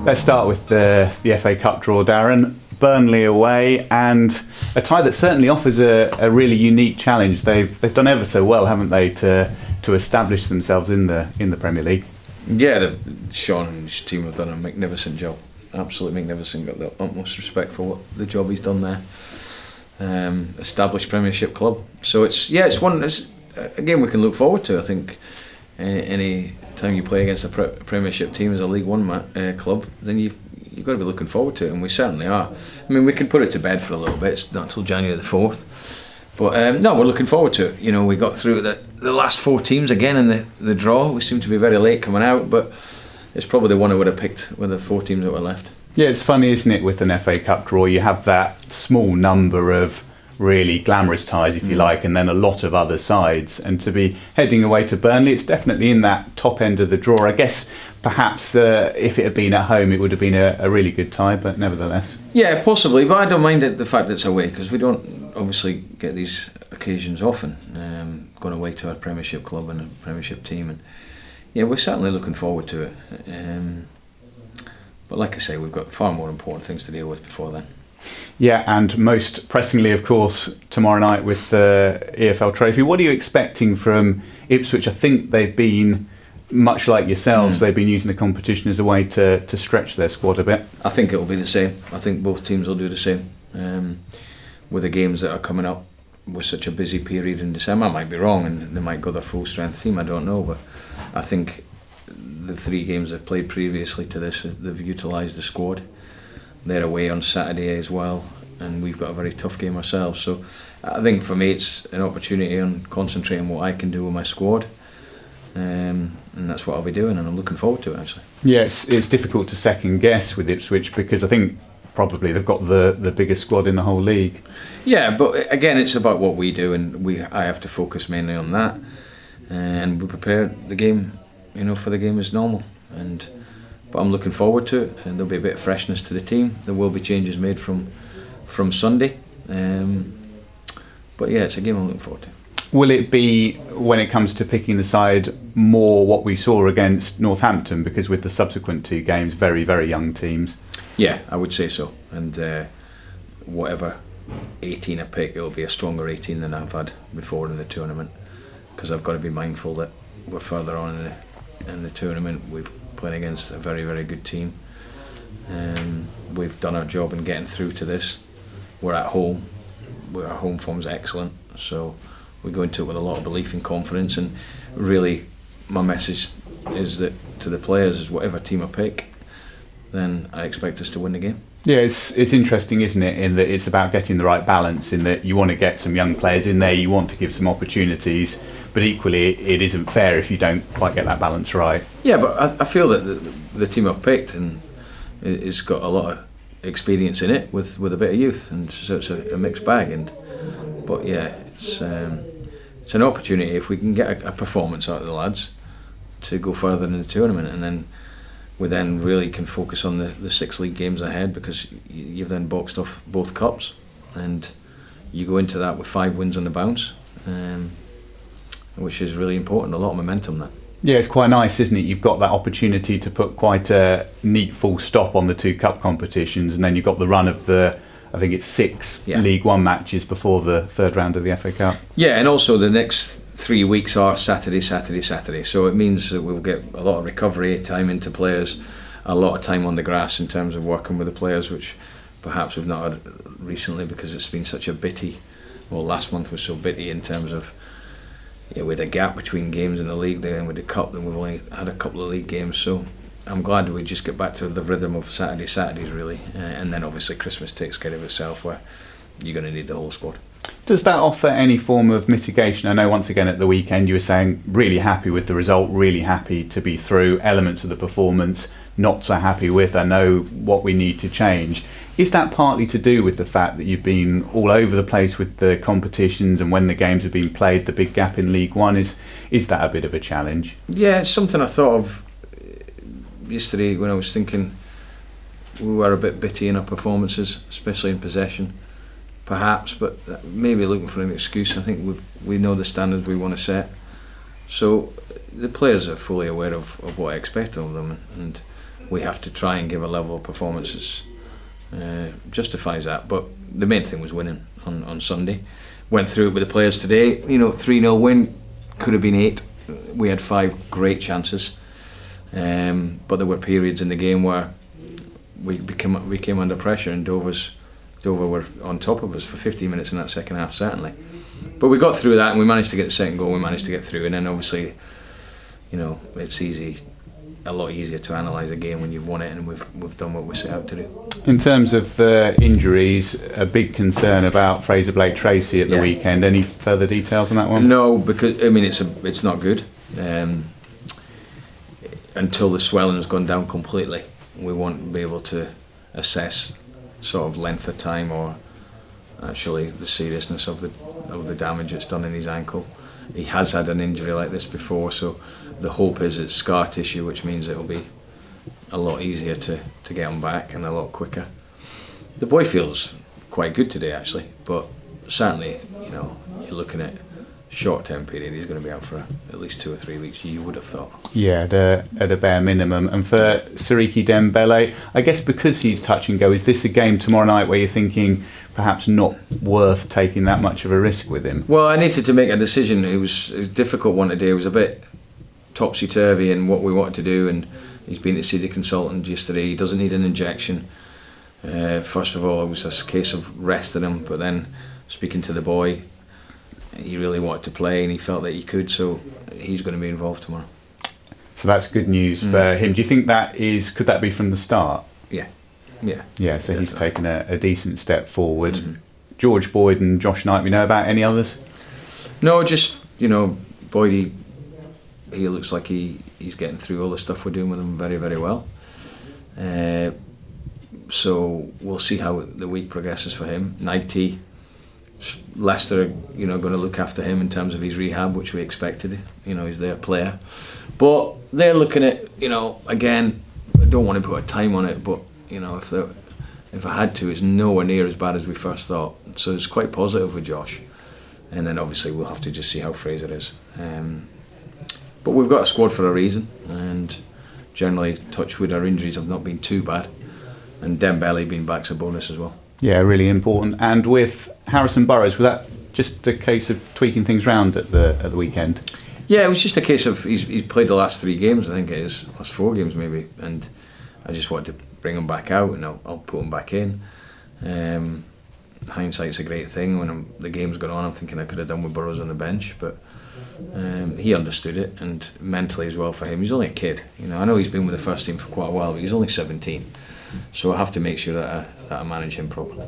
Let's start with the FA Cup draw, Darren. Burnley away, and a tie that certainly offers a really unique challenge. They've done ever so well, haven't they, to establish themselves in the Premier League? Yeah, Sean and his team have done a magnificent job. Absolutely magnificent. Got the utmost respect for what the job he's done there. Established Premiership club. So it's a game we can look forward to. I think any time you play against a Premiership team as a League One club, then you've got to be looking forward to it, and we certainly are. I mean, we can put it to bed for a little bit. It's not until January the 4th. But no, we're looking forward to it. You know, we got through the last 4 teams again in the draw. We seem to be very late coming out, but it's probably the one I would have picked with the 4 teams that were left. Yeah, it's funny, isn't it, with an FA Cup draw, you have that small number of really glamorous ties, if you like, and then a lot of other sides. And to be heading away to Burnley, it's definitely in that top end of the draw. I guess perhaps if it had been at home, it would have been a really good tie, but nevertheless. Yeah, possibly, but I don't mind the fact that it's away, because we don't obviously get these occasions often, going away to our Premiership club and a Premiership team. And yeah, we're certainly looking forward to it. But like I say, we've got far more important things to deal with before then. Yeah, and most pressingly, of course, tomorrow night with the EFL Trophy. What are you expecting from Ipswich? I think they've been, much like yourselves, they've been using the competition as a way to stretch their squad a bit. I think it will be the same. I think both teams will do the same. With the games that are coming up, with such a busy period in December, I might be wrong, and they might go their full strength team, I don't know, but I think the 3 games they've played previously to this, they've utilised the squad. They're away on Saturday as well, and we've got a very tough game ourselves. So I think for me it's an opportunity on concentrating what I can do with my squad, and that's what I'll be doing, and I'm looking forward to it actually. Yes, it's difficult to second guess with Ipswich because I think probably they've got the biggest squad in the whole league. Yeah, but again, it's about what we do, and I have to focus mainly on that, and we prepare the game, for the game as normal. But I'm looking forward to it, and there'll be a bit of freshness to the team. There will be changes made from Sunday, but yeah, it's a game I'm looking forward to. Will it be, when it comes to picking the side, more what we saw against Northampton, because with the subsequent 2 games, very, very young teams? Yeah, I would say so, and whatever 18 I pick, it'll be a stronger 18 than I've had before in the tournament, because I've got to be mindful that we're further on in the tournament. We've playing against a very, very good team. We've done our job in getting through to this. We're at home. Our home form's excellent, so we go into it with a lot of belief and confidence. And really, my message is that to the players is whatever team I pick, then I expect us to win the game. Yeah, it's interesting, isn't it, in that it's about getting the right balance, in that you want to get some young players in there, you want to give some opportunities, but equally it isn't fair if you don't quite get that balance right. Yeah, but I feel that the team I've picked and it's got a lot of experience in it with a bit of youth, and so it's a mixed bag. But yeah, it's an opportunity if we can get a performance out of the lads to go further in the tournament, and then we then really can focus on the 6 league games ahead, because you've then boxed off both cups, and you go into that with 5 wins on the bounce. Which is really important, a lot of momentum there. Yeah, it's quite nice, isn't it? You've got that opportunity to put quite a neat full stop on the 2 cup competitions, and then you've got the run of I think it's 6 League One matches before the 3rd round of the FA Cup. Yeah, and also the next 3 weeks are Saturday, so it means that we'll get a lot of recovery time into players, a lot of time on the grass in terms of working with the players, which perhaps we've not had recently because it's been such a bitty, last month was so bitty in terms of, we had a gap between games in the league there, and with the cup, then we've only had a couple of league games. So I'm glad we just get back to the rhythm of Saturdays really, and then obviously Christmas takes care of itself, where you're going to need the whole squad. Does that offer any form of mitigation? I know once again at the weekend you were saying really happy with the result, really happy to be through, elements of the performance not so happy with, I know what we need to change. Is that partly to do with the fact that you've been all over the place with the competitions, and when the games have been played, the big gap in League One, is that a bit of a challenge? Yeah, it's something I thought of yesterday when I was thinking we were a bit bitty in our performances, especially in possession, perhaps, but maybe looking for an excuse. I think we know the standards we want to set, so the players are fully aware of what I expect of them, and we have to try and give a level of performance justifies that. But the main thing was winning on Sunday. Went through it with the players today. 3-0 win, could have been 8. We had 5 great chances, but there were periods in the game where we came under pressure, and Dover were on top of us for 15 minutes in that second half, certainly. But we got through that, and we managed to get the second goal. We managed to get through, and then obviously, it's a lot easier to analyse a game when you've won it, and we've done what we set out to do. In terms of injuries, a big concern about Fraser Blake-Tracy at the weekend. Any further details on that one? No, because it's not good. Until the swelling has gone down completely, we won't be able to assess sort of length of time or actually the seriousness of the damage that's done in his ankle. He has had an injury like this before, so the hope is it's scar tissue, which means it'll be a lot easier to get him back and a lot quicker. The boy feels quite good today, actually, but certainly, you're looking at short-term period. He's going to be out for at least 2 or 3 weeks, you would have thought. Yeah, at a bare minimum. And for Siriki Dembele, I guess because he's touch and go, is this a game tomorrow night where you're thinking perhaps not worth taking that much of a risk with him? Well, I needed to make a decision. It was a difficult one today. It was a bit topsy-turvy in what we wanted to do, and he's been to see the consultant yesterday. He doesn't need an injection. First of all, it was a case of resting him, but then speaking to the boy, he really wanted to play and he felt that he could, so he's going to be involved tomorrow. So that's good news for him. Do you think could that be from the start? Yeah, so definitely. He's taken a decent step forward. George Boyd and Josh Knight, we know about any others? No, just Boyd, he looks like he's getting through all the stuff we're doing with him very, very well. So we'll see how the week progresses for him. Knighty, Leicester are going to look after him in terms of his rehab, which we expected. He's their player, but they're looking at again, I don't want to put a time on it, but if I had to, it's nowhere near as bad as we first thought. So it's quite positive with Josh, and then obviously we'll have to just see how Fraser is. But we've got a squad for a reason, and generally, touch wood, our injuries have not been too bad, and Dembele being back's a bonus as well. Yeah, really important. And with Harrison Burrows, was that just a case of tweaking things round at the weekend? Yeah, it was just a case of he's played the last 3 games, I think it is, last 4 games maybe, and I just wanted to bring him back out, and I'll put him back in. Hindsight's a great thing. When the game's gone on, I'm thinking I could have done with Burrows on the bench, but he understood it, and mentally as well for him. He's only a kid, I know he's been with the first team for quite a while, but he's only 17, so I have to make sure that I manage him properly.